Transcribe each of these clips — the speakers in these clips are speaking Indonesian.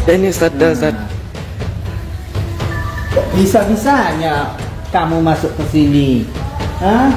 Dan Ustadz, Ustadz. Kok bisa-bisanya kamu masuk ke sini? Hah?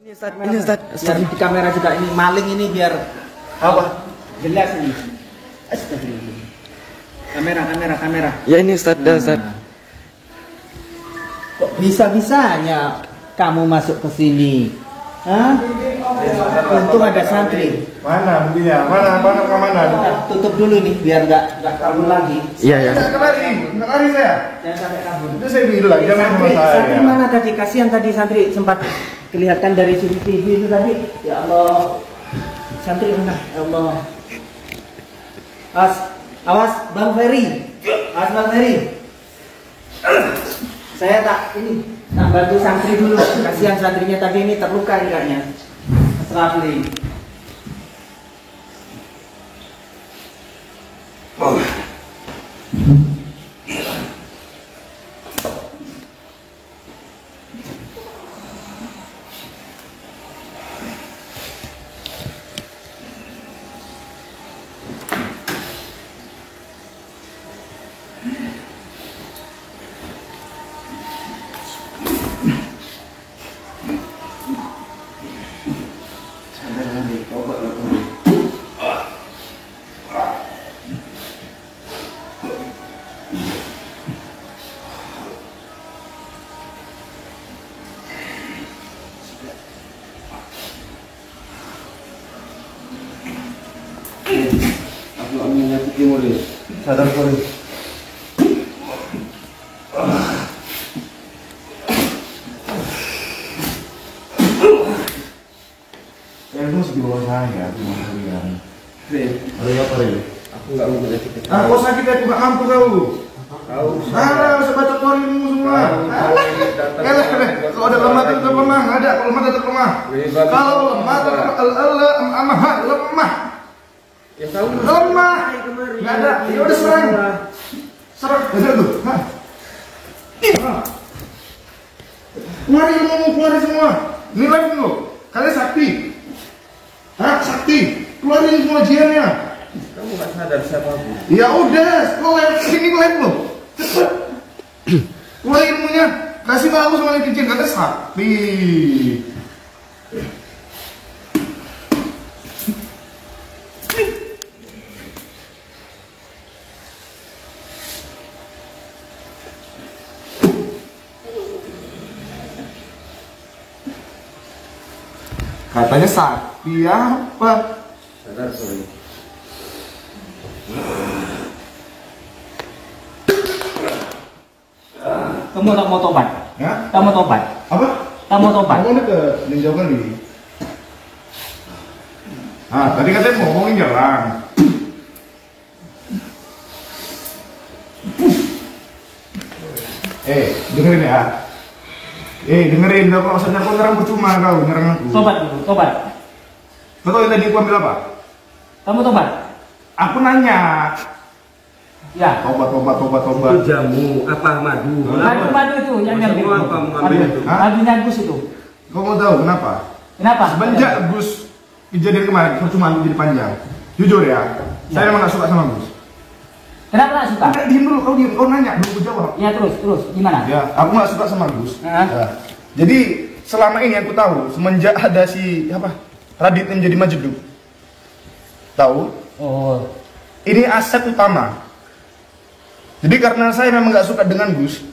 Ini Ustaz. Biar di kamera juga ini maling ini biar Apa? jelas ini. Astagfirullah. Kamera. Ya ini Ustaz, Ustaz. Kok bisa-bisanya kamu masuk ke sini? Hah? Untung ada santri. Mana buktinya? Mana? Nah, tutup dulu nih biar nggak kabur lagi. Iya. Nggak lari saya. Jangan sampai kabur. Itu saya bilang, jangan sama saya. Santri mana tadi? Kasihan tadi santri sempat kelihatan dari CCTV itu tadi. Ya Allah. Santri mana? Ya Allah. Awas Bang Ferry. Saya tak bantu santri dulu. Kasihan santrinya tadi ini terluka kayaknya. Rafli. Sadar kali. Itu masih di bawah saya, cuma kalian. Ada apa ini? Aku nggak mau berarti. Kau sakit aku nggak mampu kau. Sebaca torimu semua. Kalau ada lemah tetap lemah, ada. Kalau lemah tetap lemah. Kalau lemah tetap lemah. Ya tahu. Lemah. Nggak ada. Ya udah serang. Bener tuh. Keluarin semua. Nilai dulu. Kalian sakti. Sakti. Keluarin semua jiannya. Kamu nggak sadar siapa aku? Ya udah, sini live lo. Cepet. Keluar ilmunya. Kasih tahu sama yang kecil kata sakti. Katanya sakti apa? Sadar sorry. Kamu tak mau tobat? Ya? Kamu tobat? Apa? Kamu tobat? Kamu deket, ninjau kali. Tadi katanya mau ngomongin jalan. Dengerin ya. Dengerin, kalau usah nyerang percuma kau nyerang aku. Tobat dulu, tobat. Kau tahu yang tadi aku ambil apa? Kamu tobat? Aku nanya. Ya. Tobat. Itu jamu apa madu? Madu itu yang Semua apa mengambil itu? Madunya Gus itu. Kau mau tahu kenapa? Kenapa? Semenjak Gus kejadian kemarin, percuma aku jadi panjang. Jujur ya, saya memang gak suka sama Gus. Kenapa nggak suka? Enggak, diem dulu, kau nanya, belum aku jawab. Ya terus, gimana? Ya, aku gak suka sama Gus. Hah? Ya. Jadi selama ini aku tahu, semenjak ada si Radit yang jadi Majid, tahu? Oh, Ini aset utama. Jadi karena saya memang gak suka dengan Gus,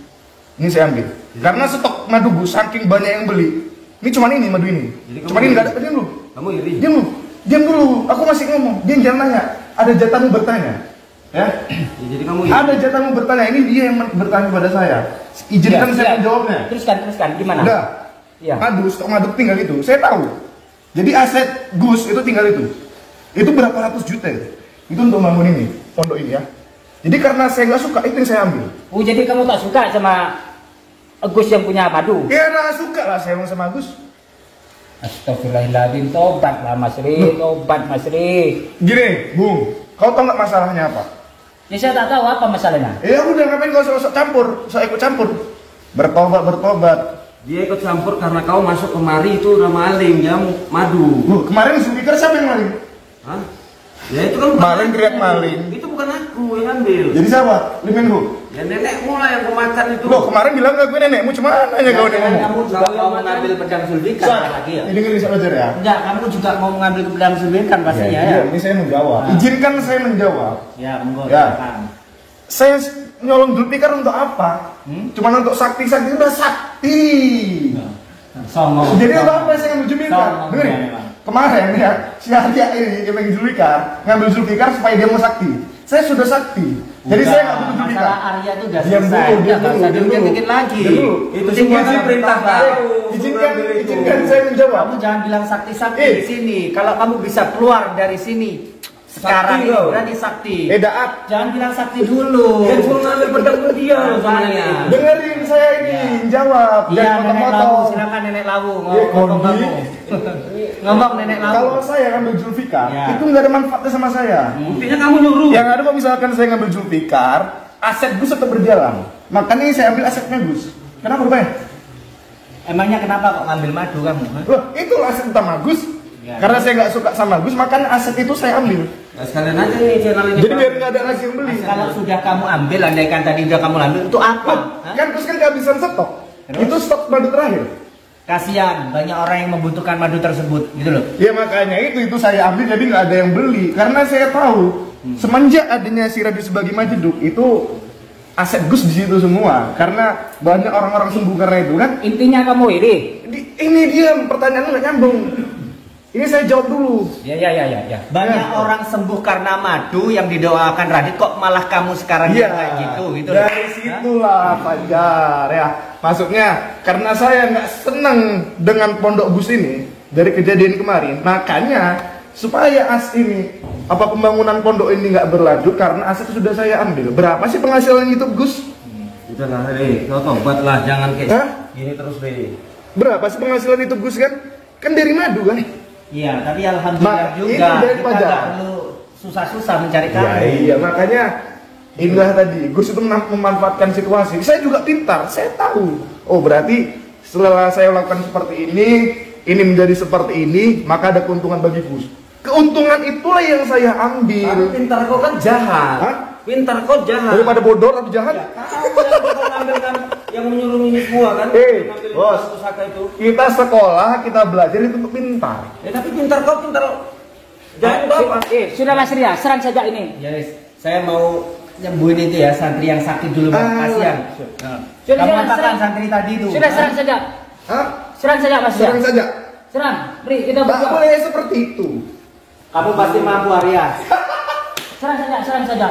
ini saya ambil. Karena stok madu Gus saking banyak yang beli. Ini cuman ini madu ini. Cuman ini gak ada. Diam dulu. Kamu iri? Diam dulu. Aku masih ngomong. Dia jangan nanya. Ada jatahmu bertanya. Ya. Jadi kamu iri? Ada jatahmu bertanya. Ini dia yang bertanya pada saya. Izinkan saya menjawabnya. Teruskan, gimana? Udah. Ya. Madu, stok madu tinggal itu. Saya tahu. Jadi aset Gus itu tinggal itu. Itu berapa ratus juta. Itu untuk bangun ini, pondok ini ya. Jadi karena saya nggak suka, itu yang saya ambil. Oh, jadi kamu tak suka sama Gus yang punya madu? Ya nggak suka lah saya sama Gus. Astagfirullahaladzim, tobat lah Mas Ri, tobat Mas Ri. Gini, Bung, kau tahu nggak masalahnya apa? Ya saya tak tahu apa masalahnya. Ya udah, ngapain kau sok campur, sok ikut campur. Bertobat. Dia ikut campur karena kau masuk kemari itu udah maling jamu madu. Kemarin speaker siapa yang maling? Hah? Ya itu kan bukan Maling aku. teriak maling. Itu bukan aku yang ambil. Jadi siapa? Limenhu. Ya Ya nenekmu lah yang kemakan itu. Loh, kemarin bilang gak gue nenekmu, cuma nanya kau dia ngomong. Kamu juga mau mengambil pedang Zulfikar lagi ya? Ini ngeri belajar ya? Enggak, kamu juga mau mengambil pedang Zulfikar pastinya ya? Iya, ini saya menjawab. Nah. Izinkan saya menjawab. Ya, monggo. Ya. Silakan. Saya nyolong Zulfikar untuk apa? Cuman untuk sakti-sakti, udah sakti. Songong. Jadi untuk apa saya ngambil Zulfikar? Songong, Dengerin. ya, memang. Kemarin ya, si Arya ini yang pengen Zulfikar, ngambil Zulfikar supaya dia mau sakti. Saya sudah sakti. Jadi saya nggak butuh Zulfikar. Masalah Arya itu udah Diam selesai. dulu, diam Nggak dulu, usah diam dulu. diungkit lagi. Diam dulu. Itu semua tinggal perintah perintah. kau. Izinkan saya menjawab. Kamu jangan bilang sakti-sakti Eh. di sini. Kalau kamu bisa keluar dari sini sekarang ini loh. berarti sakti. Daat. Jangan bilang sakti dulu. Dia suruh ngambil pedang pun dia sama nenek. Dengerin saya ini, jawab. Iya, Jangan nenek potong-potong. lawu, silakan nenek lawu. Ya, Ngomong Kondi. kamu. Ngomong nenek lawu. Kalau saya ngambil Zulfikar, Ya. itu nggak ada manfaatnya sama saya. Buktinya kamu nyuruh. Yang ada kalau misalkan saya ngambil Zulfikar, aset Gus tetap berjalan. Makanya saya ambil asetnya Gus. Kenapa rupanya? Emangnya kenapa kok ngambil madu kamu? Hah? Loh, itu aset utama Gus. Ya. Karena saya nggak suka sama Gus, makanya aset itu saya ambil. Nah, sekalian aja nih channel ini. Jadi biar nggak ada lagi yang beli. Kalau sudah kamu ambil, andaikan tadi udah kamu ambil, itu apa? Loh, Hah? kan Gus kan kehabisan stok. Terus? Itu stok madu terakhir. Kasihan, banyak orang yang membutuhkan madu tersebut, gitu loh. Ya makanya itu saya ambil jadi nggak ada yang beli karena saya tahu semenjak adanya si Radio Sebagai Majeduk itu aset Gus di situ semua karena banyak orang-orang sembuh karena itu kan. Intinya kamu ini. Ini dia pertanyaan nggak nyambung. Ini saya jawab dulu. Ya. Banyak Ya. orang sembuh karena madu yang didoakan Radit, kok malah kamu sekarang Iya, kayak gitu, gitu. dari situlah Fajar ya. Maksudnya karena saya nggak senang dengan pondok Gus ini dari kejadian kemarin, makanya supaya pembangunan pondok ini nggak berlanjut karena aset sudah saya ambil. Berapa sih penghasilan YouTube Gus? Udahlah, Re. Kau tobat lah, jangan kayak Hah? gini terus, Re. Berapa sih penghasilan YouTube Gus kan? Kan dari madu kan? Iya, tapi alhamdulillah juga itu dari kita pajak. nggak perlu susah-susah mencari kamu. Iya, makanya inilah tadi Gus itu memanfaatkan situasi. Saya juga pintar, saya tahu. Oh berarti setelah saya lakukan seperti ini menjadi seperti ini, maka ada keuntungan bagi Gus. Keuntungan itulah yang saya Tapi ambil. pintar kau kan jahat. Hah? Pintar kau jahat. Daripada bodoh atau jahat? Kau yang kita ngambilkan, yang menyuruh ini semua kan? Ngambilin bos. pusaka itu. Kita sekolah, kita belajar itu untuk pintar. Ya tapi pintar kau pintar. Jangan apa? Sudahlah Surya, serang saja ini. Ya, saya mau nyembuhin itu ya santri yang sakit dulu, Bang. Kasihan. Sudah, Kamu serang, katakan serang. santri tadi itu. Sudah serang saja. Hah? Serang saja Mas. Serang saja. Serang. Beri kita Tak berdoa. boleh seperti itu. Kamu pasti mampu Arya. Serang saja, serang saja.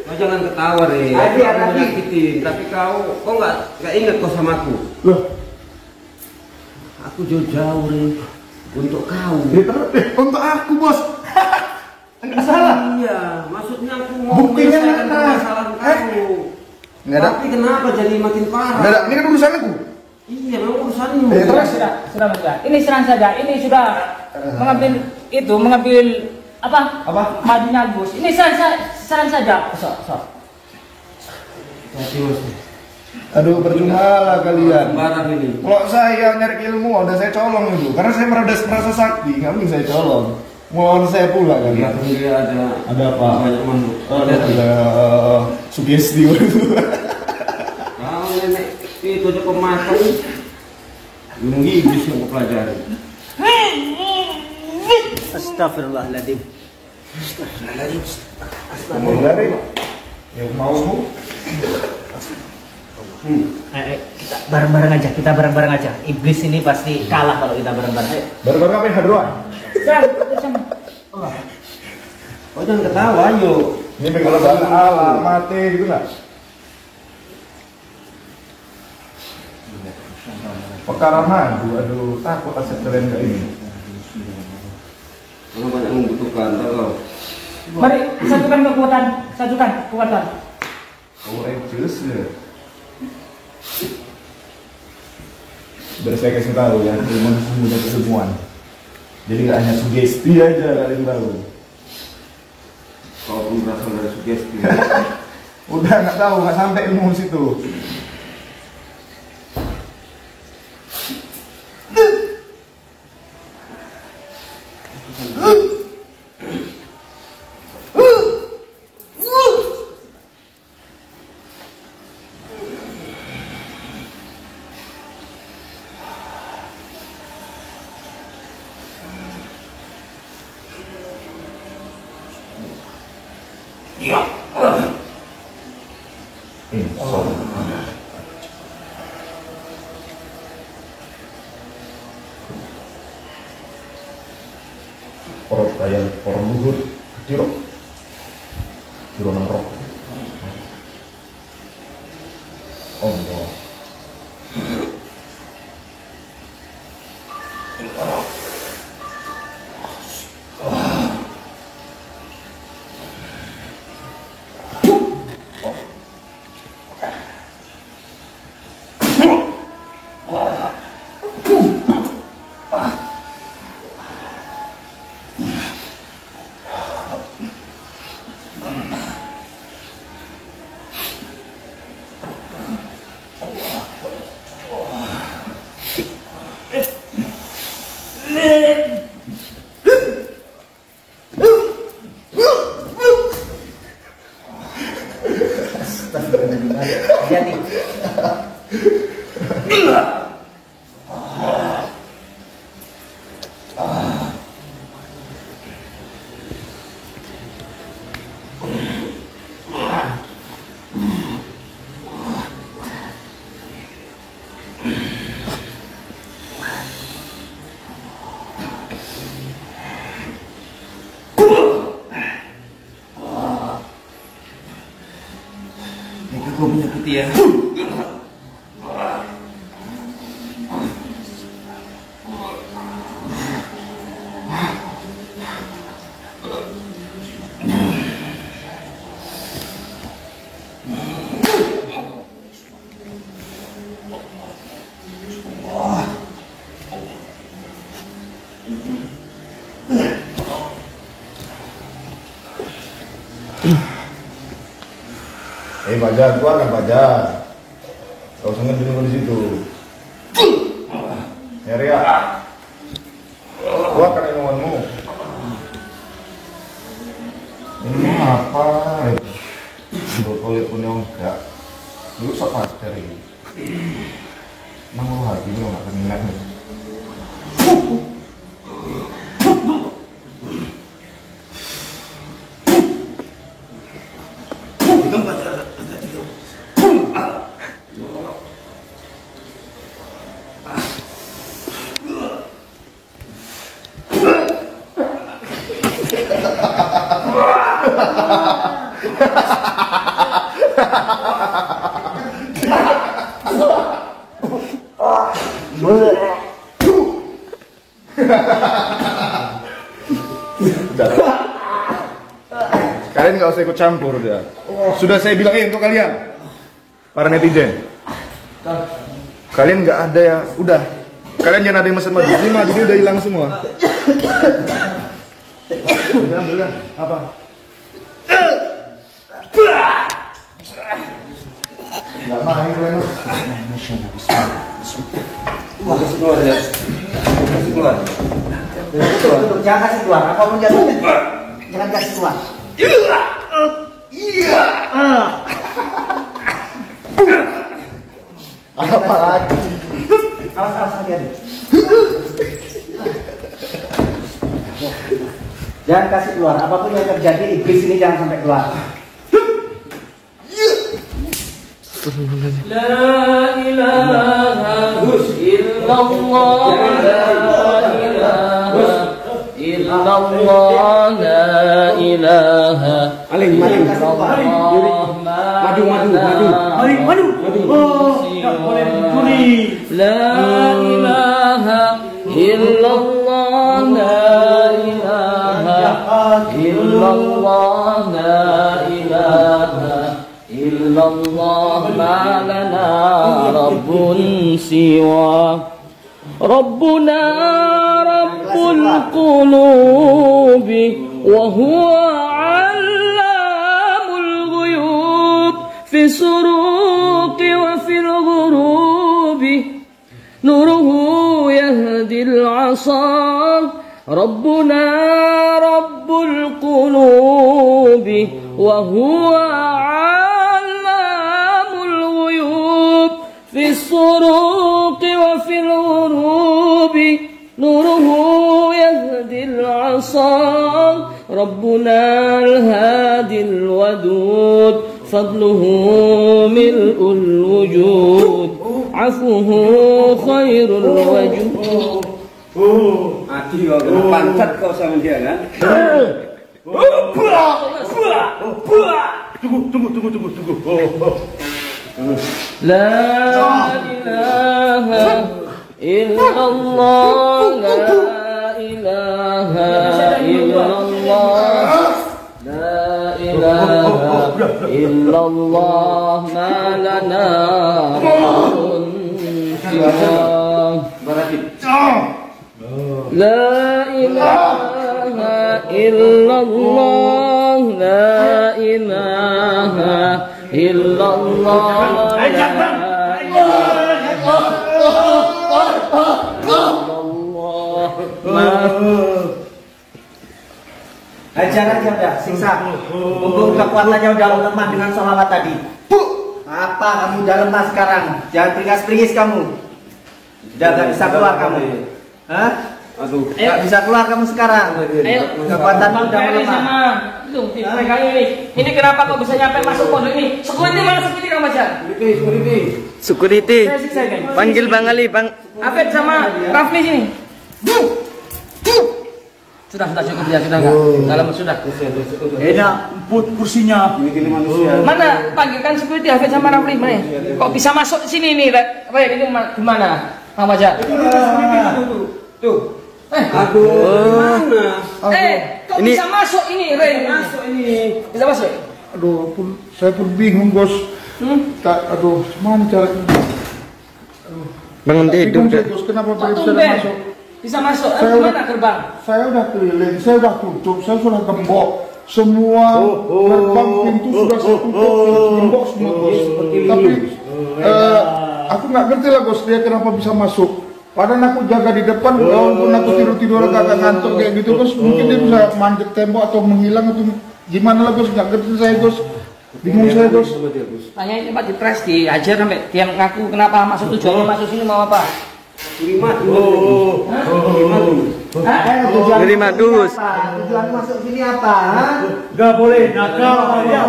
Kau jangan ketawa, Re. Adi, Aku Adi. menyakitin, tapi kau nggak ingat kau sama aku. Loh, Aku jauh-jauh, Re. Untuk kau. untuk aku bos. Enggak salah. Iya, maksudnya aku mau Buktinya menyelesaikan mana? permasalahan kamu. Nggak ada. Tapi kenapa jadi makin parah? Enggak ada, ini kan urusan aku. Iya, memang urusanmu. Terus? Sudah Mas. Ini serang saja. Ini sudah mengambil apa? Apa? Madunya Gus. Ini serang saja. Sok. Hati, Mas. Aduh, percuma lah kalian. Barang ini. Kalau saya nyari ilmu, udah saya colong itu. Karena saya merasa sakti, nggak mungkin saya colong. Mau saya pula kan? Di belakang dia ada apa? banyak makhluk. Ada sugesti itu. Kau nenek itu aja pemakan. Gunung iblis yang kau pelajari. Astagfirullahaladzim. Dari yang mau Kita bareng-bareng aja. Iblis ini pasti kalah kalau kita bareng-bareng. Ayo. baru-baru apa yang hadroan? Serang. Kau jangan ketawa, yuk. Ini kalau bahasa Allah mati gitu nggak? Perkara madu, aduh takut aset kalian kayak ini. Kalau banyak membutuhkan, tahu. Mari satukan kekuatan. Oh, jelas ya. Biar saya kasih tahu ya, ilmu punya keilmuan. Jadi nggak hanya sugesti aja kalian tahu. Kau pun berasal dari sugesti. Udah nggak tahu, nggak sampai ilmu situ. Porot kayak porot luhur, tirok, nang rok. Allah. Jadi Gue punya putih ya. Fajar, keluar kan Fajar. Kau sengaja dulu di situ. Ya Ria. Keluar kan ilmuanmu. Ini apa? Kalau punya enggak. Lu sok Fajar ini. Nang lu hati lu enggak keminat nih. Kalian nggak usah ikut campur udah. Sudah saya bilangin untuk kalian, para netizen. Kalian nggak ada ya, udah. Kalian jangan ada yang mesen madu. Ini madu udah hilang semua. Udah, ambil apa? Nggak main kalian. Kasih keluar ya. Kasih keluar. Tuh, jangan kasih keluar. Apapun jatuhnya, jangan kasih keluar. Apa lagi? Awas hati-hati. Jangan kasih keluar. Apapun yang terjadi, iblis ini jangan sampai keluar. La ilaha illallah, la ilaha illallah, la ilaha Maling. Madu. Oh, nggak boleh dicuri. La ilaha illallah, la ilaha illallah, la ilaha illallah, ma lana rabbun siwa rabbuna rabbul qulubi wa huwa allamul ghuyub fi suruqi wa fil ghurubi nuruhu yahdil asa rabbuna rabbul qulubi wa huwa allamul ghuyub fi suruqi wa fil ghurubi nuruhu yahdil asa rabbuna al-hadil wadud فضله ملء الوجود عفوه خير الوجود. Adi kok pantat kau sama dia kan? Tunggu. لا إله إلا الله لا إله إلا الله لا إله إلا الله ما لنا رب سواه لا إله إلا الله لا إله إلا الله Ajar aja udah, siksa. Mumpung kekuatannya udah lemah dengan sholawat tadi. Apa kamu udah lemah sekarang? Jangan peringas-peringis kamu. Udah gak bisa keluar kamu. Hah? Aduh. Gak bisa keluar kamu sekarang. Ayo, Kekuatanmu Bang udah Ferry melemah. sama itu mereka ini kenapa kok bisa nyampe masuk pondok ini? Security mana security kamu baca? Security. Saya siksa kan. Panggil Bang Ali, Bang. Afid sama Rafli sini. Sudah cukup ya, sudah enggak? Dalam sudah. Enak, emput kursinya. Ini manusia. Mana panggilkan security Afid sama Rafli mana? Kok bisa masuk sini nih? Apa ya ini gimana? Bang baca. Tuh. Aduh. Mana? Kok bisa masuk ini, Ren? Masuk ini. Bisa masuk? Aduh, saya pun bingung, Bos. Aduh, mana caranya? Bangun tidur. Bingung saya, Bos, kenapa Kok saya bisa tumben? masuk? Bisa masuk? Saya Mana gerbang? Saya udah keliling, saya udah tutup, saya sudah gembok. Semua gerbang pintu sudah saya tutup, gembok semua, Bos. Tapi aku nggak ngerti lah, Bos, dia kenapa bisa masuk. Padahal aku jaga di depan, walaupun aku tidur agak ngantuk kayak gitu, Bos. Mungkin dia bisa manjat tembok atau menghilang atau gimana lah, Bos. Nggak ngerti saya, Bos. Bingung saya, Bos. Tanya ini Pak di press diajar sampai dia ngaku kenapa masuk tujuannya masuk sini mau apa? Beri madus. Tujuan masuk sini apa? Gak boleh nakal aja.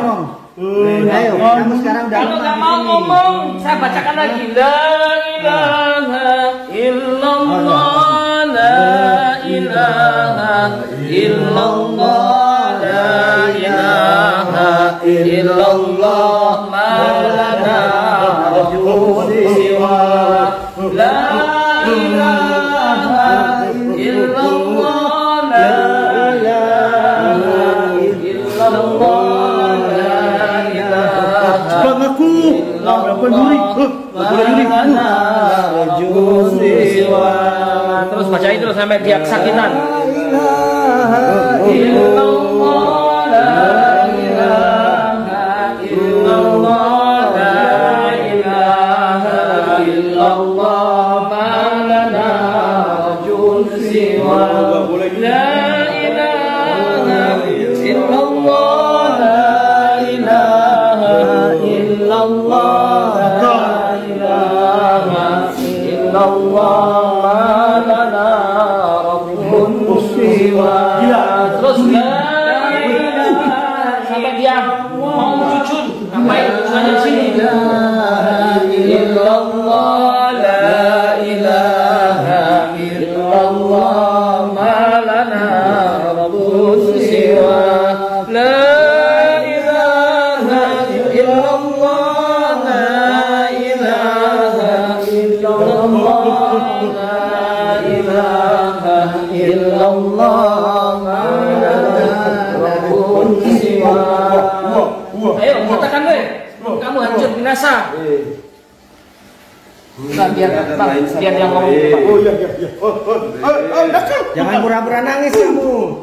Ayo, kamu sekarang udah Kalau nggak mau ngomong, saya bacakan lagi. La ilaha illallah, la ilaha illallah, la ilaha illallah, ma lana rabbun siwa. La ilaha illallah, la ilaha illallah. Bang aku. Terus baca itu sampai dia kesakitan. Terus sampai dia mau sujud, ngapain tujuannya di sini? Illallah, la ilaha illallah, ma lana rabbun siwa. La ilaha illallah, la ilaha illallah, la ilaha illallah, ma lana rabbun siwa. Ayo katakan deh, kamu hancur binasa. Nah, biar yang ngomong. Oh iya. Jangan pura-pura nangis kamu.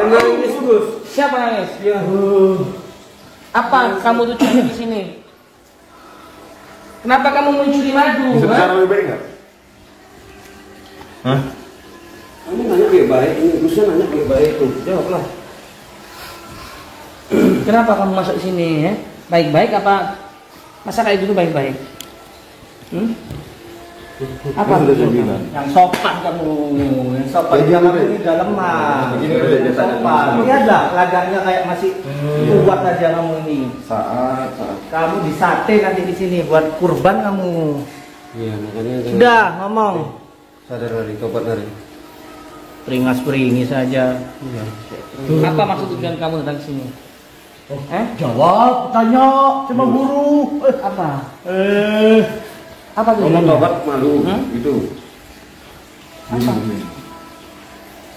Yang nangis Gus. Siapa nangis? Apa kamu tujuannya di sini? Kenapa kamu mencuri madu? Bisa bicara lebih baik nggak? Hah? Kamu nanya baik-baik, ini Gusnya nanya baik-baik tuh. Jawablah. Kenapa kamu masuk sini? Baik-baik apa? Masa kayak gitu baik-baik? Apa? Sudah saya bilang. Yang sopan kamu, yang sopan. Ya, Jangan gini, ini udah lemah. Begini, Yang sopan. Lihatlah, lagaknya kayak masih kuat aja kamu ini. Saat. Kamu disate nanti di sini buat kurban kamu. Iya, makanya Sudah ngomong. sadar hari, tobat hari. Peringas-peringis saja. Apa maksud tujuan kamu datang ke sini? Jawab, tanya sama guru. Apa? Apa tuh? Kamu tobat malu, gitu.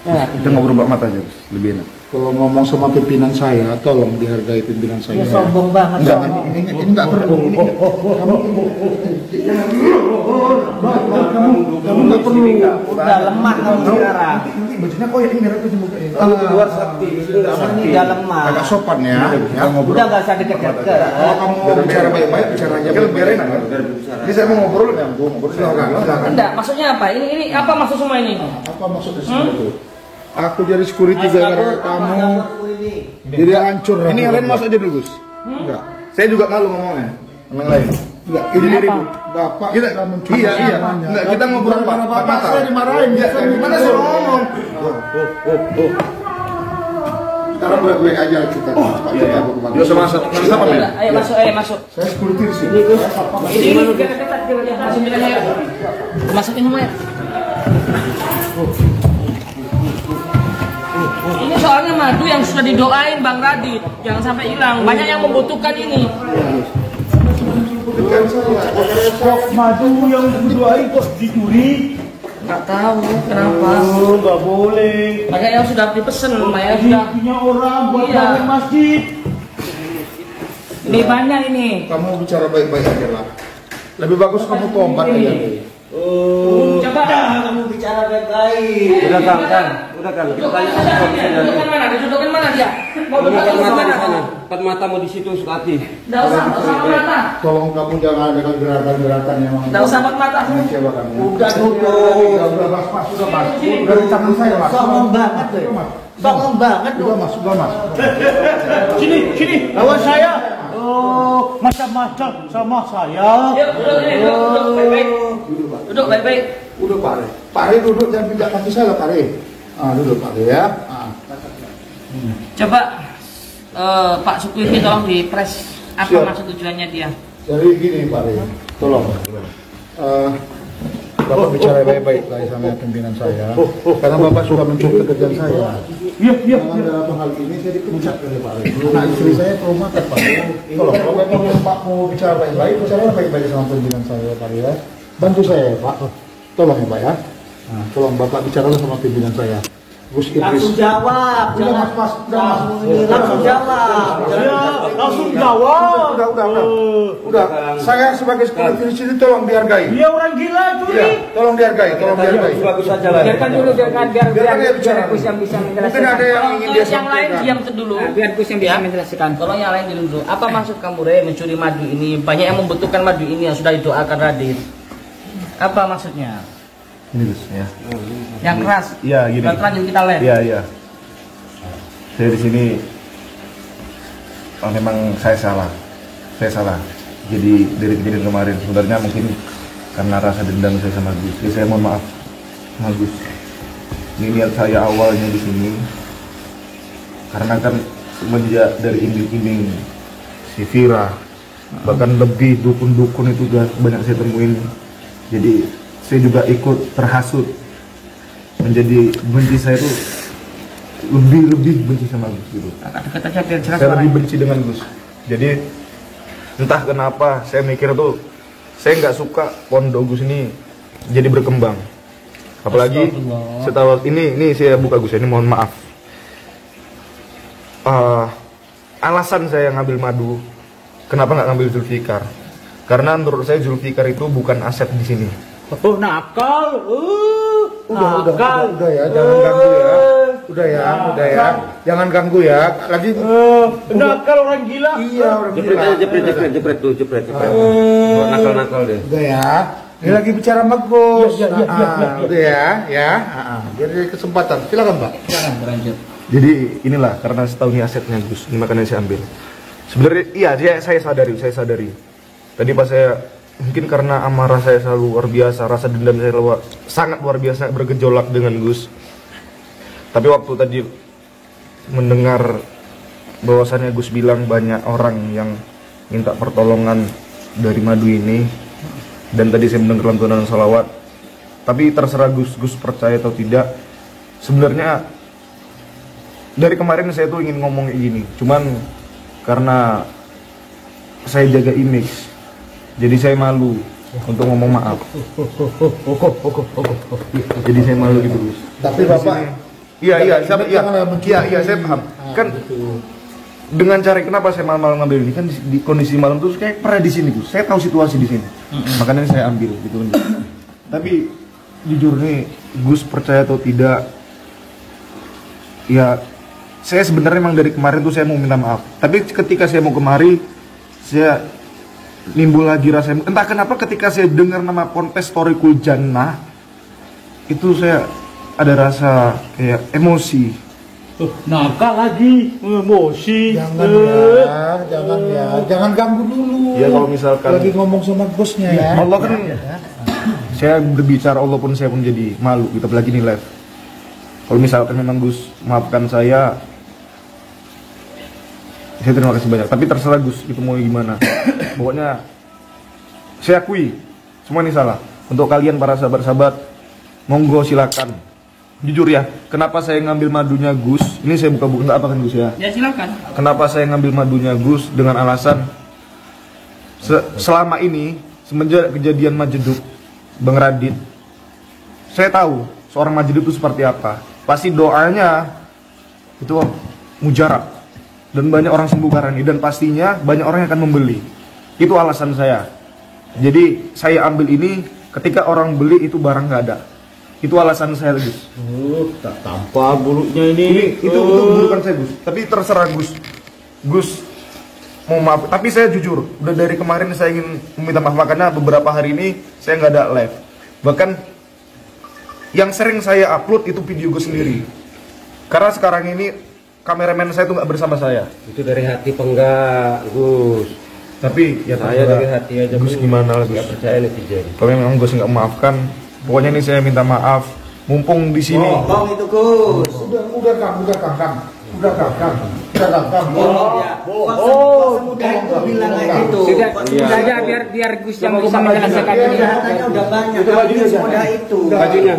Kita ngobrol mbak mata aja, lebih enak. Kalau ngomong sama pimpinan saya, tolong dihargai pimpinan saya. Ya sombong banget. Enggak, sombong. ini enggak perlu. Kamu nggak perlu. Udah lemah kamu sekarang. Nanti bajunya kok ini merah ke muka ini. Kamu di luar sakti, di sini nggak Ini sakti. udah lemah. Agak sopan ya. Ya ngobrol. Udah nggak usah deket-deket. Kalau kamu mau bicara baik-baik, bicara aja. Kan biar enak kan. Ini saya mau ngobrol ya, gua ngobrol. Silakan. Enggak, maksudnya apa? Ini apa maksud semua ini? Apa maksudnya itu? Aku jadi security gara-gara kamu. Jadi hancur. Ini yang lain masuk aja dulu, Gus. Enggak. Saya juga malu ngomongnya. Sama yang lain. Enggak, ini diriku. Bapak Kita iya. Enggak, kita ngobrol Karena Pak. bapak saya dimarahin. Ya, gimana suruh ngomong? Sekarang baik-baik aja kita. Pak kita berkembang. Yo sama siapa, Men? Ayo masuk, masuk. Saya security di sini. Ini dekat-dekat ya. Masukin aja. Masukin semua ya. Ini soalnya madu yang sudah didoain Bang Radit, jangan sampai hilang. Banyak yang membutuhkan ini. Kok madu yang didoain kok dicuri? Nggak tahu kenapa. Nggak boleh. Banyak yang sudah dipesan, banyak yang sudah. Punya orang buat Iya. bangun masjid. Ini banyak ini. Kamu bicara baik-baik aja lah. Lebih bagus kamu tobat aja. Coba. Kamu bicara baik-baik. Udah kan, udah kan. Kita tanya sama komisioner. Dudukan mana? Dudukan mana dia? Mau Empat dudukan mata di mana? sana, empat matamu di situ Sukati. Nggak usah mata. Tolong kamu jangan dengan gerakan-gerakan yang Nggak usah mata. mengecewakan. Udah duduk. Udah mas, sudah mas. Udah di tangan saya mas. Sombong banget tuh. Sombong banget tuh. Udah mas, sudah mas. Sini, lawan saya. Oh, macam-macam sama saya. Yuk, duduk baik-baik. Duduk baik-baik. Udah Pak Re. Pak Re duduk jangan pindah kaki saya Pak Re. Duduk Pak Re ya. Coba Pak Sukriti tolong dipres apa Siap. maksud tujuannya dia. Jadi gini Pak Re, tolong. Bapak bicara baik-baik lah sama pimpinan saya. Karena Bapak sudah mencuri pekerjaan saya. Iya. Dalam hal ini saya dipecat oleh Pak Re. Nah istri saya trauma Pak Re. Tolong kalau memang Pak mau bicara baik-baik, bicara baik-baik sama pimpinan saya Pak Re ya. Bantu saya Pak. Tolong ya Pak ya. Nah, tolong Bapak bicaralah sama pimpinan saya. Gus Langsung Idris. jawab. Udah Jangan mas, udah mas. kamu ini langsung jawab. Langsung jawab. Udah. Saya sebagai security di sini tolong dihargai. Dia orang gila curi. Iya, tolong dihargai, tolong dihargai. Bagus saja lah. Biarkan dulu, biar Biarkan dia bicara. Gus yang bisa Mungkin menjelaskan. ada yang ingin dia Yang lain sampaikan. diam dulu. Biar Gus yang bisa menjelaskan. Tolong yang lain diam dulu. Apa maksud kamu Re mencuri madu ini? Banyak yang membutuhkan madu ini yang sudah didoakan Radit. Apa maksudnya? Ini Gus ya. Yang keras. Iya, gini. Dan lanjut kita live. Iya. Saya di sini memang saya salah. Jadi dari kejadian kemarin sebenarnya mungkin karena rasa dendam saya sama Gus. Jadi saya mohon maaf sama Gus. Ini niat saya awalnya di sini karena kan semenjak dari iming-iming si Vira, bahkan lebih dukun-dukun itu udah banyak saya temuin. Jadi saya juga ikut terhasut menjadi benci saya tuh lebih benci sama Gus gitu. Dekat aja biar jelas Saya lebih suaranya. benci dengan Gus. Jadi entah kenapa saya mikir tuh saya nggak suka pondok Gus ini jadi berkembang. Apalagi setelah ini saya buka Gus, ini mohon maaf. Alasan saya ngambil madu, kenapa nggak ngambil Zulfikar? Karena menurut saya Zulfikar itu bukan aset di sini. Oh, nakal. Udah ya, jangan ganggu ya. Udah ya, jangan ganggu ya. Lagi Nakal orang gila. iya orang Jepret tuh, jepret. Nakal-nakal deh. Udah ya. Ini lagi bicara sama Gus. Udah ya. Biar ada kesempatan. Silakan Pak. Jangan berlanjut. Jadi inilah karena setahu ini asetnya Gus, ini makanya saya ambil. Sebenarnya iya saya sadari. Tadi pas saya mungkin karena amarah saya selalu luar biasa, rasa dendam saya sangat luar biasa bergejolak dengan Gus. Tapi waktu tadi mendengar bahwasannya Gus bilang banyak orang yang minta pertolongan dari madu ini, dan tadi saya mendengar lantunan salawat. Tapi terserah Gus percaya atau tidak. Sebenarnya dari kemarin saya tuh ingin ngomong kayak gini, cuman karena saya jaga image, jadi saya malu untuk ngomong maaf. Jadi saya malu gitu, Gus. Tapi Bapak, Iya, saya paham. Kan dengan cara kenapa saya malam-malam ngambil ini kan di kondisi malam tuh kayak pernah di sini, Gus. Saya tahu situasi di sini. Makanya saya ambil gitu. Tapi jujur nih, Gus percaya atau tidak, ya saya sebenarnya memang dari kemarin tuh saya mau minta maaf. Tapi ketika saya mau kemari, saya nimbul lagi rasa, entah kenapa ketika saya dengar nama Ponpes Thoriqul Jannah, itu saya ada rasa kayak emosi. Nakal lagi, emosi. Jangan ganggu dulu. Ya kalau misalkan Lagi ngomong sama bosnya ya. Allah kan, saya berbicara Allah pun saya pun jadi malu. Kita lagi nih live. Kalau misalkan memang Gus maafkan saya terima kasih banyak. Tapi terserah Gus, itu mau gimana. Pokoknya saya akui semua ini salah. Untuk kalian para sahabat-sahabat, monggo silakan. Jujur ya, kenapa saya ngambil madunya Gus? Ini saya buka-buka nggak apa kan Gus ya? Ya silakan. Kenapa saya ngambil madunya Gus dengan alasan selama ini semenjak kejadian Majeduk, Bang Radit, saya tahu seorang Majeduk itu seperti apa. Pasti doanya itu mujarab dan banyak orang sembuh karena ini, dan pastinya banyak orang yang akan membeli. Itu alasan saya. Jadi saya ambil ini, ketika orang beli itu barang nggak ada. Itu alasan saya, Gus. Tak tampak bulunya ini. Itu bukan saya, Gus. Tapi terserah Gus. Gus mau maaf. Tapi saya jujur, udah dari kemarin saya ingin meminta maaf, makanya beberapa hari ini saya nggak ada live. Bahkan yang sering saya upload itu video Gus sendiri. Karena sekarang ini kameramen saya tuh nggak bersama saya. Itu dari hati penggak, Gus. Tapi ya Saya dari hati aja, Gus gimana lah, Gus? Nggak percaya netizen. Kalau memang Gus nggak memaafkan, pokoknya ini saya minta maaf. Mumpung di sini. Bohong itu Gus. Udah Kang. Semudah itu bilang kayak gitu. Sudah aja biar Gus yang bisa menjelaskan ini. Kejahatannya udah banyak. Kamu semudah itu.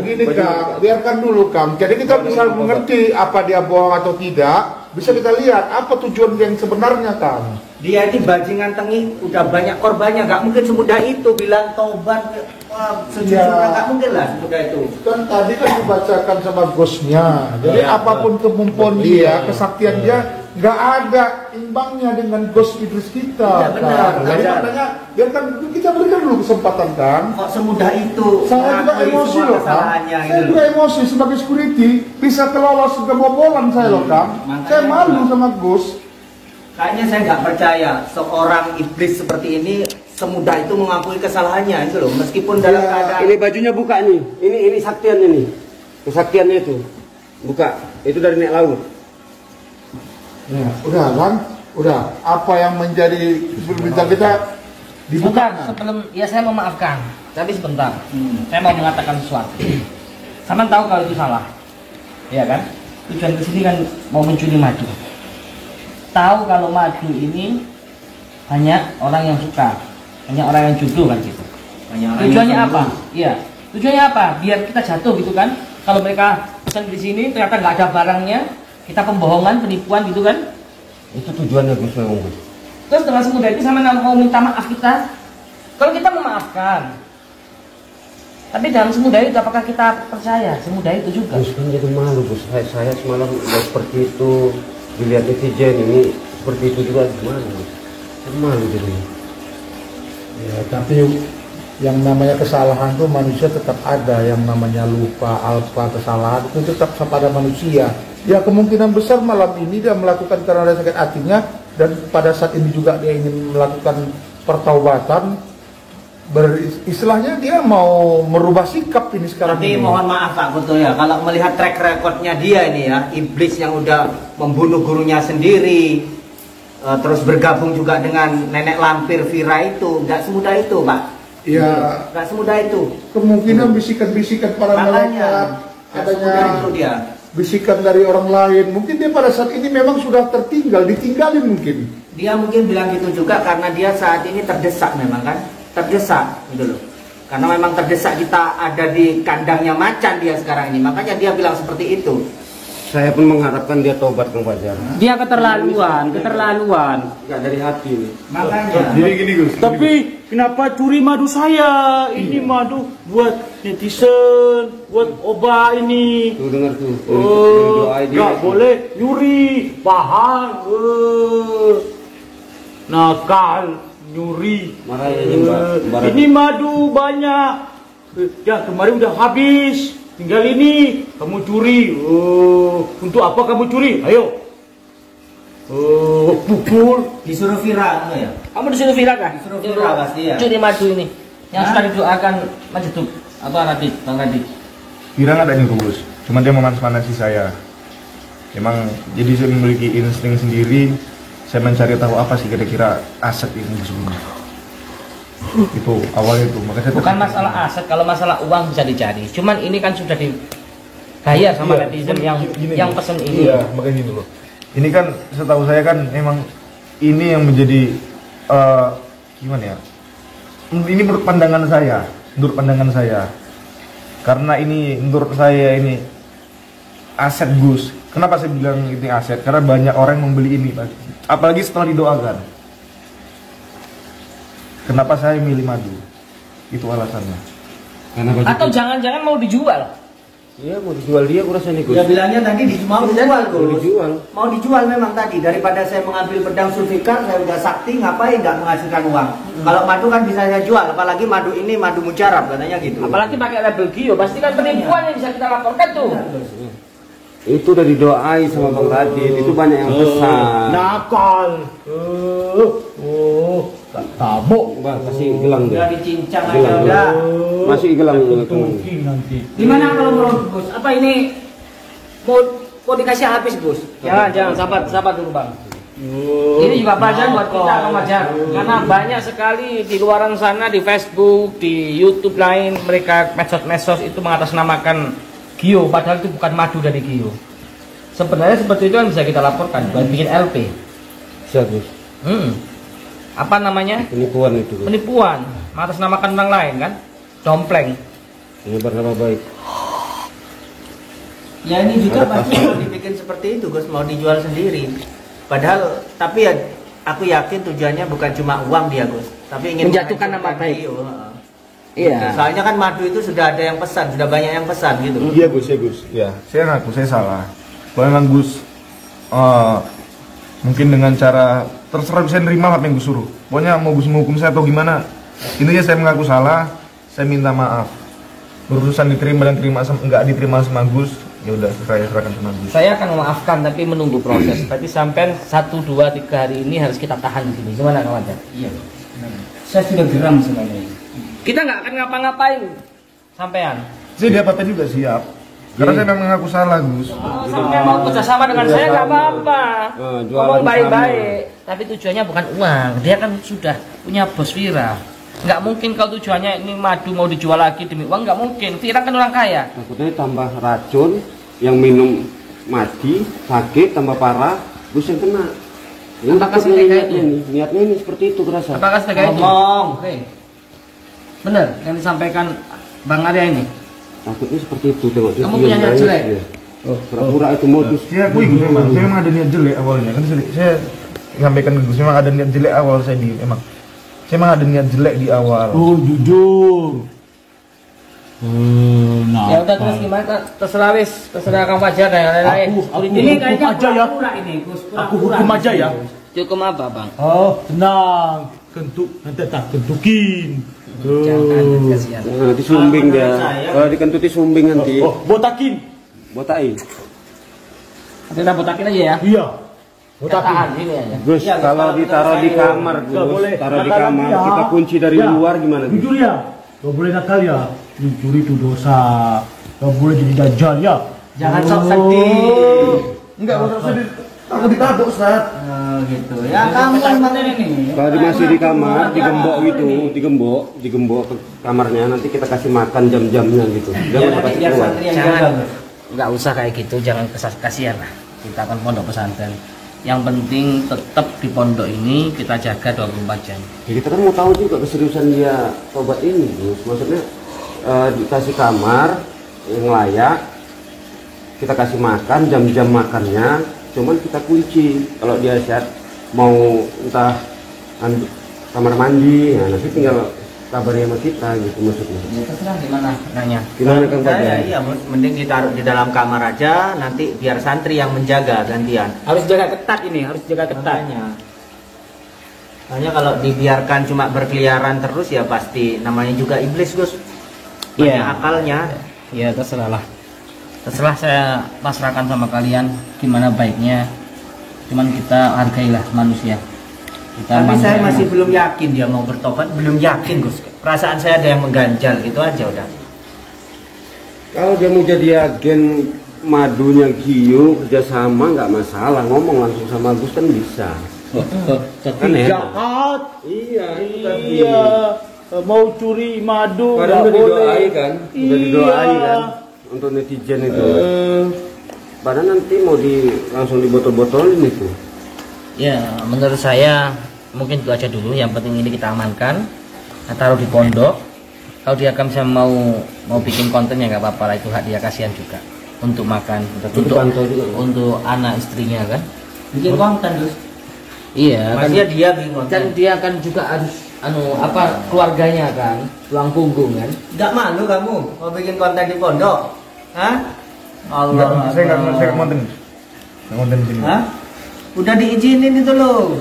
Gini Kang, biarkan dulu Kang. Jadi kita bisa mengerti apa dia bohong atau tidak. Bisa kita lihat apa tujuan yang sebenarnya Kang. Dia ini bajingan tengi, udah banyak korbannya, nggak mungkin semudah itu bilang tobat. Sejujurnya nggak mungkin lah semudah itu. Kan tadi kan dibacakan sama bosnya. Jadi apapun kemampuan dia, kesaktian dia, nggak ada imbangnya dengan Gus Idris kita. Ya, benar. Kan? Jadi makanya biarkan kita berikan dulu kesempatan kan. Kok semudah itu? Saya juga mengakui emosi semua loh Kang. kesalahannya Saya gitu juga loh. emosi sebagai security bisa kelolos kebobolan saya loh Kang. Makanya Saya malu itulah. sama Gus. Kayaknya saya nggak percaya seorang iblis seperti ini semudah itu mengakui kesalahannya itu loh, meskipun dalam keadaan Ini bajunya buka nih. Ini saktiannya nih. Kesaktiannya itu. Buka. Itu dari nek laut. Ya, udah kan? Udah. Apa yang menjadi berita kita dibuka? Sebentar, sebelum ya saya memaafkan. Tapi sebentar, saya mau mengatakan sesuatu. Sama tahu kalau itu salah, ya kan? Tujuan kesini kan mau mencuri madu. Tahu kalau madu ini banyak orang yang suka, banyak orang yang jodoh kan gitu. Tujuannya apa? Iya. Tujuannya apa? Biar kita jatuh gitu kan? Kalau mereka pesan di sini ternyata nggak ada barangnya, kita pembohongan, penipuan gitu kan? Itu tujuannya Gus memang, Gus. Terus dengan semudah itu sama mau minta maaf kita? Kalau kita memaafkan, tapi dalam semudah itu apakah kita percaya? Semudah itu juga. Gus kan jadi malu, Gus. Saya semalam nggak seperti itu. Dilihat netizen ini seperti itu juga gimana, Gus? Saya malu jadinya. Ya, tapi yang namanya kesalahan tuh manusia tetap ada, yang namanya lupa, alpa, kesalahan itu tetap pada manusia. Ya kemungkinan besar malam ini dia melakukan karena ada sakit hatinya, dan pada saat ini juga dia ingin melakukan pertaubatan. Istilahnya dia mau merubah sikap ini sekarang. Tapi ini. mohon maaf Pak Kuto ya, kalau melihat track recordnya dia ini ya, iblis yang udah membunuh gurunya sendiri, terus bergabung juga dengan nenek lampir Vira itu, nggak semudah itu Pak. Ya, Nggak semudah itu. kemungkinan bisikan-bisikan para malaikat, Nggak semudah adanya itu dia. bisikan dari orang lain. Mungkin dia pada saat ini memang sudah ditinggalin mungkin. Dia mungkin bilang gitu juga karena dia saat ini terdesak memang kan, terdesak gitu loh. Karena memang terdesak, kita ada di kandangnya macan dia sekarang ini, makanya dia bilang seperti itu. Saya pun mengharapkan dia tobat Kang Fajar. Dia keterlaluan. Enggak dari hati nih. Makanya. Jadi gini Gus. Tapi kenapa curi madu saya? Ini madu buat netizen, buat obat ini. Tuh dengar tuh. Oh, Doain dia. nggak boleh nyuri, paham? Nakal, nyuri. Marahin Mbak. Ini madu banyak. Ya kemarin udah habis. Tinggal ini kamu curi. Oh, untuk apa kamu curi? Ayo. Oh, pukul. Disuruh viral enggak ya? Kamu disuruh viral kan? Disuruh viral pasti ya. Curi madu ini. Yang sudah didoakan Majeduk atau Radit, Bang Radit. Kira nggak ada nyuruh Gus, cuma dia memanas-manasi saya. Emang jadi saya memiliki insting sendiri, saya mencari tahu apa sih kira-kira aset ini sebenarnya. Itu awalnya itu, makanya saya Bukan masalah aset, kalau masalah uang bisa dicari. Cuman ini kan sudah digaya sama Iya, netizen cuman gini, yang pesen ini. Iya, makanya gini loh. Ini kan setahu saya kan emang ini yang menjadi gimana ya? Ini menurut pandangan saya. Karena ini menurut saya ini aset Gus. Kenapa saya bilang ini aset? Karena banyak orang yang membeli ini, apalagi setelah didoakan. Kenapa saya milih madu? Itu alasannya. Karena Atau jangan-jangan mau dijual. iya mau dijual dia kurasa nih Gus. Dia bilangnya tadi mau dijual Mau Gus. dijual. Mau dijual memang tadi, daripada saya mengambil pedang Zulfikar, saya udah sakti, ngapain nggak menghasilkan uang. Kalau madu kan bisa saya jual, apalagi madu ini madu mujarab katanya gitu. Apalagi pakai label Gio, pasti kan penipuan yang bisa kita laporkan tuh. Itu udah didoai sama Bang Radit, itu banyak yang pesan. Nakal. Tak tabok. Mbak kasih gelang Udah deh. dicincang aja Gelang. udah. Masih gelang. Tungging nanti. Gimana kalau menurut Gus? Apa ini mau dikasih habis Gus? Jangan, sabar dulu Bang. Ini juga pelajaran buat kita Bang Fajar. Karena banyak sekali di luaran sana, di Facebook, di YouTube lain, mereka medsos itu mengatasnamakan Gio, padahal itu bukan madu dari Gio. Sebenarnya seperti itu yang bisa kita laporkan, buat bikin LP. Siap Gus. Apa namanya? Penipuan itu Gus. Penipuan, mengatasnamakan orang lain kan? Dompleng. Menyebar nama baik. Ya ini juga Ada pasti mau dibikin seperti itu Gus, mau dijual sendiri. Padahal, tapi ya aku yakin tujuannya bukan cuma uang dia Gus, tapi ingin Menjatuhkan nama menghancurkan baik. Gio. Iya. Soalnya kan madu itu sudah ada yang pesan, sudah banyak yang pesan gitu. Iya Gus, ya Gus. Ya, saya ngaku saya salah. Kalau memang Gus mungkin dengan cara terserah bisa nerima apa yang Gus suruh. Pokoknya mau Gus menghukum saya atau gimana, intinya saya mengaku salah, saya minta maaf. Berurusan diterima dan nggak diterima sama Gus, ya udah saya serahkan sama Gus. Saya akan memaafkan tapi menunggu proses. Tapi sampai 1, 2, 3 hari ini harus kita tahan di sini. Gimana kawan? Iya. Saya sudah geram sebenarnya. Kita nggak akan ngapa-ngapain sampean. Saya diapa-apain juga siap. Karena saya memang mengaku salah Gus. Sampai mau kerjasama dengan saya nggak apa-apa. jualan Ngomong baik-baik. Tapi tujuannya bukan uang. Dia kan sudah punya bos Vira. Nggak mungkin kalau tujuannya ini madu mau dijual lagi demi uang, nggak mungkin. Vira kan orang kaya. Takutnya tambah racun, yang minum mati, sakit, tambah parah, Gus yang kena. Yang Apakah takutnya seperti niatnya itu? nih, niatnya ini seperti itu kerasa. Apakah sebagai itu? Ngomong. Oke. Benar yang disampaikan Bang Arya ini. Takutnya seperti itu, tengok dia Kamu diam punya niat baik, jelek? ya. Pura-pura itu modus. Saya akui Gus memang, saya memang ada niat jelek awalnya. Kan saya sampaikan ke Gus, memang ada niat jelek awal saya emang. Saya memang ada niat jelek di awal. Oh, jujur. Ya udah terus gimana? Terserah Kang Fajar dan yang lain-lain. Aku Ini hukum kayaknya aja ya. pura-pura ini Gus. Aku hukum aja ya. Cukup apa, Bang? Oh, tenang. Nanti tak kentukin. Jangan kasihan. Nanti sumbing dia. Saya. Kalau dikentuti sumbing nanti. Oh, botakin. Botai. Kita botakin aja ya. Iya. Kita tahan sini aja. Gus, Iya, kalau kalau ditaruh kita di sayur, kamar, nggak Gus, boleh. taruh di Nakal kamar, ya. kita kunci dari Ya. luar gimana? Gus? Jujur ya. Gak boleh nakal ya. Mencuri itu dosa. Gak boleh jadi dajjal ya. Jangan sok sedih. Enggak usah sedih. Aku ditabuk, Ustaz. Oh, gitu. Ya kamu emang ini. Kalau dia masih di kamar, digembok ke kamarnya, nanti kita kasih makan jam-jamnya gitu. Jangan kasih Biar keluar. santri yang Jangan, jaga. nggak usah kayak gitu, jangan kasihan lah. Kita kan pondok pesantren. Yang penting tetap di pondok ini kita jaga 24 jam. Ya, kita kan mau tahu juga keseriusan dia tobat ini, Gus. Maksudnya dikasih kamar yang layak, kita kasih makan, jam-jam makannya, cuman kita kunci. Kalau dia sehat mau entah kamar mandi, nah nanti tinggal kabarnya sama kita gitu maksudnya. Ya terserah gimana nanya. Gimana Kang Saya, Fajar? iya, mending ditaruh di dalam kamar aja, nanti biar santri yang menjaga gantian. Harus jaga ketat ini, harus jaga ketat. Hanya kalau dibiarkan cuma berkeliaran terus ya pasti namanya juga iblis, Gus. Banyak Iya. akalnya. Ya terserah lah. Terserah, saya pasrahkan sama kalian gimana baiknya. Cuman kita hargailah manusia. Kita Tapi saya manusia masih yang- belum yakin dia mau bertobat, belum yakin, Gus. Perasaan saya ada yang mengganjal gitu aja udah. Kalau dia mau jadi agen madunya Gio kerjasama nggak masalah, ngomong langsung sama Gus kan bisa. Kan enak. Jahat. Iya, itu tadi. Iya. Mau curi madu Padahal nggak udah boleh. didoai kan, udah Iya. didoai kan untuk netizen itu. Padahal nanti mau langsung dibotol-botolin itu. Ya, menurut saya mungkin itu aja dulu. Yang penting ini kita amankan, kita taruh di pondok. Kalau dia akan bisa mau bikin konten ya nggak apa-apa lah, itu hak dia, kasihan juga untuk makan, Itu pantau juga. untuk anak istrinya kan. Bikin konten, Gus. Iya, kan, Maksudnya dia bikin konten. kan dia kan juga harus keluarganya kan, tulang punggung kan. Nggak malu kamu mau bikin konten di pondok? Hah? Enggak, saya nggak konten. Nggak konten di sini. Hah? Udah diizinin itu loh.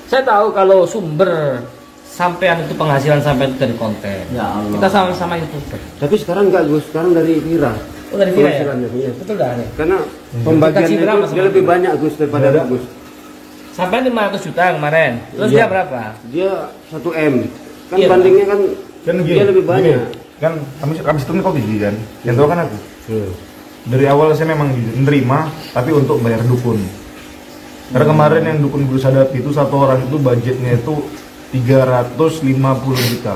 Saya tahu kalau sumber sampean itu penghasilan sampean itu dari konten. Ya Allah. Kita sama-sama YouTuber. Tapi sekarang enggak Gus, sekarang dari Vira. Oh, dari Vira ya? Penghasilannya, iya. Betul dah ya? Karena pembagiannya Dikasih berapa itu dia sama lebih dia? banyak Gus daripada Gus. Sampai 500 juta kemarin. Terus Iya. dia berapa? Dia 1 M. Kan Iya, bandingnya kan Kan gini, dia lebih banyak. gini. Kan habis itu kau biji kan. Yang tahu kan aku. Hmm. Dari awal saya memang menerima, tapi untuk bayar dukun. Karena kemarin yang dukun Gus Hadap itu satu orang itu budgetnya itu 350 juta.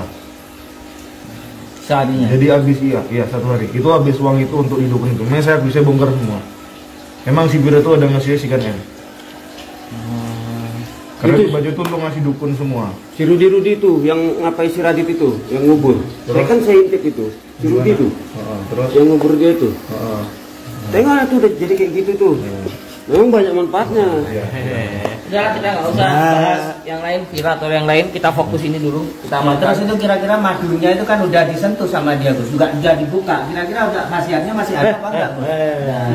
Seharinya. Jadi habis iya satu hari. Itu habis uang itu untuk didukun itu. Makanya saya bisa bongkar semua. Memang si Bira itu ada ngasih sikan M. Karena Itu- itu baju itu untuk ngasih dukun semua. Si Rudi itu yang ngapain si Radit itu, yang ngubur. Saya intip itu. Si Rudi itu, Terus yang ngubur dia itu. Tengok tuh udah jadi kayak gitu tuh. Memang banyak manfaatnya. Udah, kita nggak usah bahas yang lain, Vira atau yang lain, kita fokus ini dulu. Kita Nah, terus amankan. itu kira-kira madunya itu kan udah disentuh sama dia, Gus. Juga udah dibuka. Kira-kira udah khasiatnya masih ada apa enggak, Gus?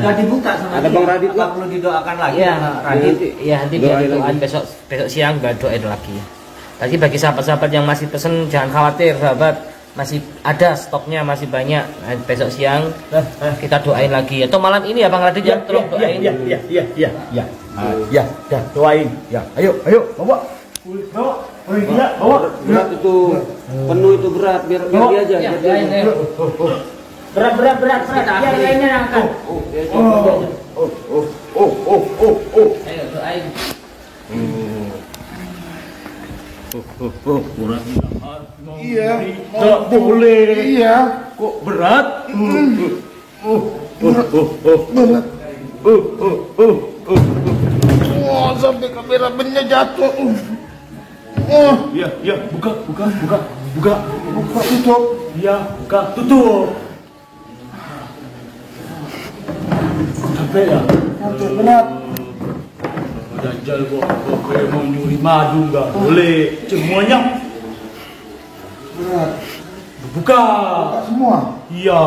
Udah dibuka sama Ada dia. Bang Radit Apa lah. perlu didoakan lagi Iya, sama Radit? iya nanti biar Doain doain lagi. besok siang biar doain lagi. Tapi bagi sahabat-sahabat yang masih pesen jangan khawatir sahabat, masih ada stoknya masih banyak. Nah, besok siang kita doain lagi atau malam ini ya Bang Radit ya, tolong doain. Ya, dah doain. Ya, ayo, bawa. Bawa. Oh, iya, bawa. Berat itu, penuh itu berat. Biar dia aja. Ya, biar dia doain aja. ya. Berat. Biar lainnya yang angkat. Ayo doain. Iya. Tak boleh. Iya. Kok berat? Oh, sampai kameramennya jatuh. Oh, Ya, buka. buka tutup. Ya, buka, tutup. Capek ya? Sampai berat. Dajjal kok mau nyuri madu nggak boleh semuanya. Berat. Buka. Buka semua. Iya.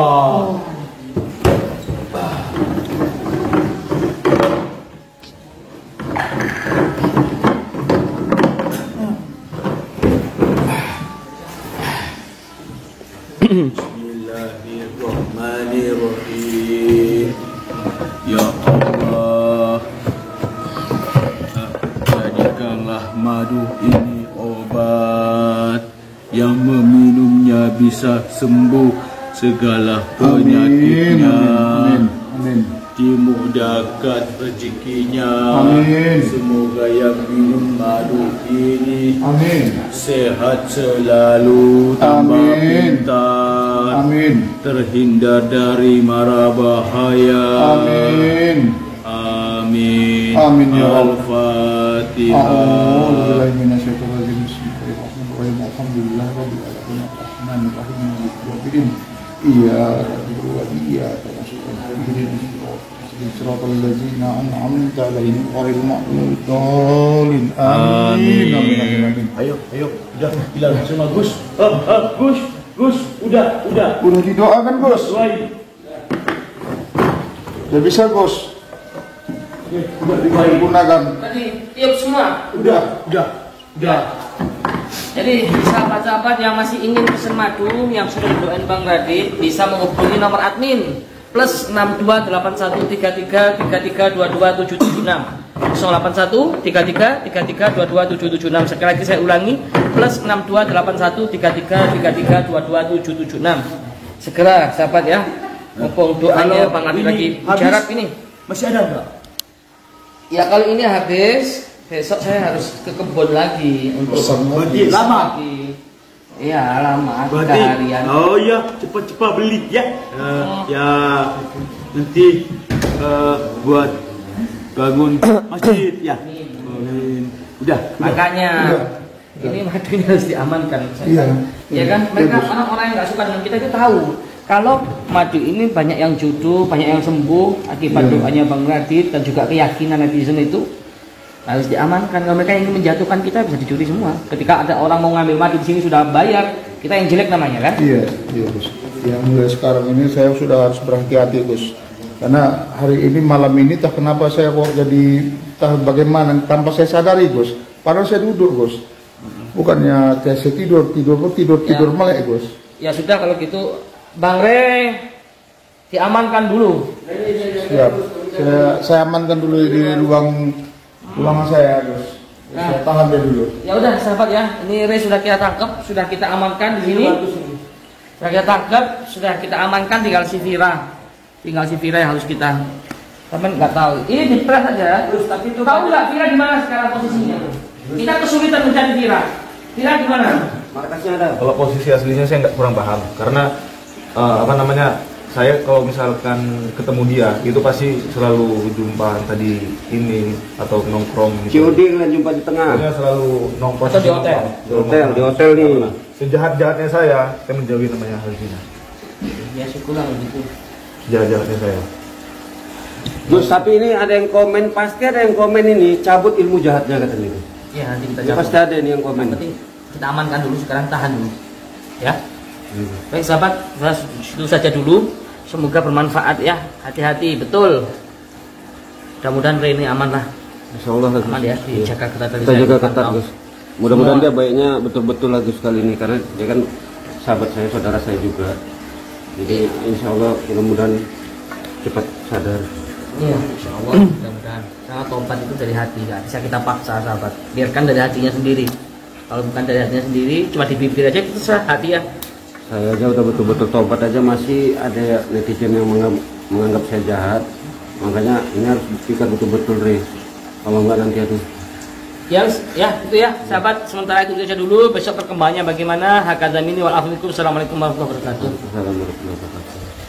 Bismillahirrahmanirrahim. Ya Allah, jadikanlah madu ini obat yang meminumnya bisa sembuh segala penyakitnya. Amin. dimudahkan rezekinya. Amin. Semoga yang minum madu ini Amin. sehat selalu, tambah Amin. pintar, Amin. terhindar dari mara bahaya. Amin. Amin. Amin ya Allah. Al-Fatihah. A'udzubillahi minasyaitonirrajim. Bismillahirrahmanirrahim. Alhamdulillahirabbil alamin. Arrahmanirrahim. Maliki yaumiddin. Iyyaka na'budu wa iyyaka nasta'in. Ihdinas siratal ladzina an'amta 'alaihim ghairil maghdubi 'alaihim. Amin. Amin. Amin. Amin. Ayo, udah bilang sama Gus. Gus, udah. Udah didoakan, Gus. Doain. Udah bisa, Gus. Udah Gunakan. Tadi tiup semua. Udah. Jadi sahabat-sahabat yang masih ingin pesen madu yang sudah didoain Bang Radit bisa menghubungi nomor admin plus 62813333227776 0813333227776. Sekali lagi saya ulangi, plus 62813333227776. Segera sahabat ya, mumpung doanya Bang Radit lagi jarak ini. Masih ada enggak? Ya kalau ini habis, besok saya harus ke kebun lagi untuk Berarti lama. lagi. Iya lama, 3 Berarti, harian. oh ya, cepat-cepat beli ya. Ya nanti buat bangun masjid ya. Amin. Udah. Makanya ini madunya harus diamankan. Iya. Ya kan, mereka orang-orang yang nggak suka dengan kita itu tahu kalau madu ini banyak yang jodoh, banyak yang sembuh akibat doanya Bang Radit dan juga keyakinan netizen itu harus diamankan. Kalau mereka ingin menjatuhkan kita bisa dicuri semua. Ketika ada orang mau ngambil madu di sini sudah bayar, kita yang jelek namanya kan? Iya, Gus. Yang mulai sekarang ini saya sudah harus berhati-hati, Gus. Karena hari ini malam ini tak kenapa saya kok jadi bagaimana tanpa saya sadari, Gus. Padahal saya duduk, Gus. Bukannya saya tidur melek, Gus. Ya sudah kalau gitu, Bang Re diamankan dulu. Siap. Saya amankan dulu di ruangan saya, Gus. Saya tahan dia dulu. Ya udah sahabat ya, ini Re sudah kita tangkap, sudah kita amankan di sini. Sudah kita tangkap, sudah kita amankan, tinggal si Vira yang harus kita. Teman nggak tahu. Ini dipres saja. Terus tapi itu tahu nggak Vira di mana sekarang posisinya? Kita kesulitan mencari Vira. Vira di mana? Markasnya ada. Kalau posisi aslinya saya nggak kurang paham karena saya kalau misalkan ketemu dia itu pasti selalu jumpa tadi ini atau nongkrong gitu. COD kalian jumpa di tengah. Dia selalu nongkrong Atau di hotel? Di hotel nih. Sejahat-jahatnya saya menjauhi namanya Halvina. Ya syukurlah begitu. Sejahat-jahatnya saya. Gus, tapi ini ada yang komen, pasti ada yang komen ini cabut ilmu jahatnya katanya. Ya nanti kita Ini jawab. pasti ada nih yang komen. Yang penting kita amankan dulu, sekarang tahan dulu. Ya. Baik sahabat, itu saja dulu. Semoga bermanfaat ya. Hati-hati, betul. Mudah-mudahan Re ini aman lah. Insya Allah Gus. Aman ya, dijaga ketat dari Kita saya. jaga ketat Gus. Mudah-mudahan Semua. dia baiknya betul-betul lah Gus kali ini karena dia kan sahabat saya, saudara saya juga. Jadi insya Allah mudah-mudahan cepat sadar. Iya, insya Allah. Mudah-mudahan. Sangat tobat itu dari hati, nggak bisa kita paksa sahabat. Biarkan dari hatinya sendiri. Kalau bukan dari hatinya sendiri, cuma di bibir aja itu terserah hati ya. Saya aja udah betul-betul tobat aja masih ada netizen yang menganggap saya jahat. Makanya ini harus buktikan betul-betul Re. Kalau enggak nanti aduh. Ya itu ya sahabat, sementara itu saja dulu. Besok perkembangannya bagaimana? Hakadzamini wal afu minkum. Assalamualaikum warahmatullahi wabarakatuh. Assalamualaikum warahmatullahi wabarakatuh.